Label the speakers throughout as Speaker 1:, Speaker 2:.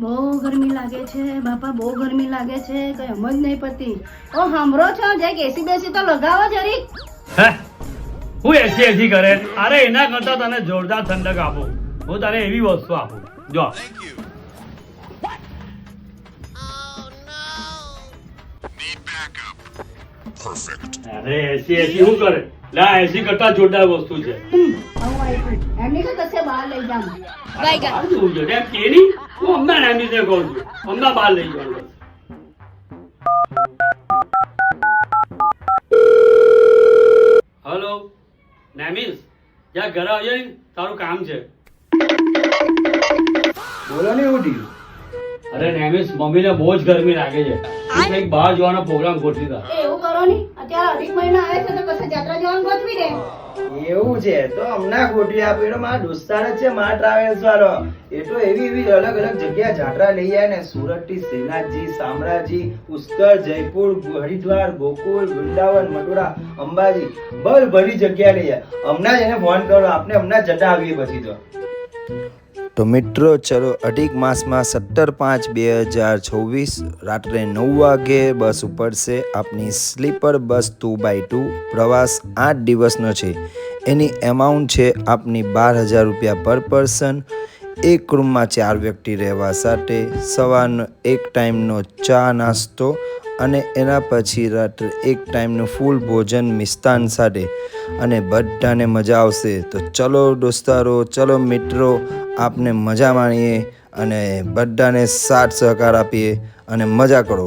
Speaker 1: બહુ ગરમી લાગે છે બાપા, બહુ ગરમી લાગે છે, કઈ સમજ નહીં પડતી. ઓ સાંભળો છો, જરીક એસી બેસી તો લગાવો જરીક.
Speaker 2: હે હું એસી કરે? અરે એના કરતા તને જોરદાર ઠંડક આપું. હું તને એવી વસ્તુ આપું જો. અરે એસી શું કરે? લા એસી કરતા જોરદાર વસ્તુ છે.
Speaker 1: એમની તો કશે બહાર લઈ જામ.
Speaker 2: બહાર જવું છે એમ કે નહીં? હું હમણાં નામીને કહું છું, હમણાં બહાર લઈ જવાનું. હલો નામીસ, જ્યાં ઘરે આવજે ને, તારું કામ છે.
Speaker 3: બોલો ને ઉઠી.
Speaker 2: અરે નામીસ, મમ્મીને બહુ જ ગરમી લાગે છે, કંઈક બહાર જવાનો પ્રોગ્રામ ગોઠવી દો.
Speaker 1: એવું કરો ની, અત્યારે અધિક મહિના આવે છે તો કશે જાત્રા જવાનું ગોઠવી દે.
Speaker 3: એવું છે તો હમણાં ગોઠવી આપો. એનો મારા દોસ્તાર જ છે, મારા ટ્રાવેલ્સ વાળો. એ તો એવી અલગ અલગ જગ્યા જાત્રા લઈ જાય ને, સુરત થી શ્રીનાથજી, શામળાજી, પુષ્કર, જયપુર, હરિદ્વાર, ગોકુલ, વૃંદાવન, મથુરા, અંબાજી, બહુ બધી જગ્યા લઈ જાય. હમણાં જ એને ફોન કરો, આપણે હમણાં જતા આવીએ પછી તો મિત્રો ચલો અધિક માસમાં 17/5/2026 રાત્રે 9 વાગે બસ ઉપડશે. આપની સ્લીપર બસ 2x2 પ્રવાસ 8 દિવસનો છે. એની એમાઉન્ટ છે આપની 12,000 રૂપિયા પર પર્સન. એક રૂમમાં 4 વ્યક્તિ રહેવા સાથે સવારનો એક ટાઈમનો ચા નાસ્તો અને એના પછી રાત્રે એક ટાઈમનું ફૂલ ભોજન મિષ્ટાન સાથે, અને બધાને મજા આવશે. તો ચલો દોસ્તારો, ચલો મિત્રો, આપને મજા માણીએ અને બધાને સાથ સહકાર આપીએ અને મજા કરો.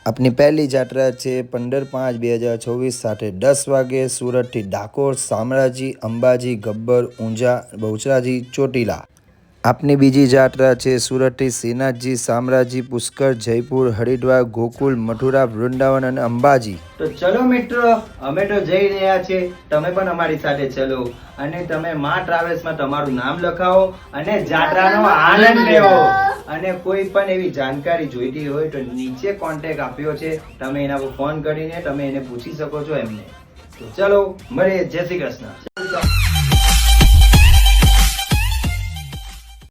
Speaker 3: આપની પહેલી જાત્રા છે 15/5/2024 સાથે 10 વાગે સુરતથી ડાકોર, શામળાજી, અંબાજી, ગબ્બર, ઊંઝા, બહુચરાજી, ચોટીલા. આપની બીજી જાત્રા છે સુરતથી શ્રીનાથજી, શામળાજી, પુષ્કર, જયપુર, હરિદ્વાર, ગોકુલ, મથુરા, વૃંદાવન અને અંબાજી. તો ચલો મિત્રો, અમે તો જઈ રહ્યા છીએ, તમે પણ અમારી સાથે ચલો અને તમે મા ટ્રાવેલ્સમાં તમારું નામ લખાવો અને જાત્રાનો આનંદ લેવો. અને કોઈ પણ એવી જાણકારી જોઈતી હોય તો નીચે કોન્ટેક્ટ આપ્યો છે, તમે એના પર ફોન કરીને તમે એને પૂછી શકો છો એમને. તો ચલો મળીએ. જય શ્રી કૃષ્ણ.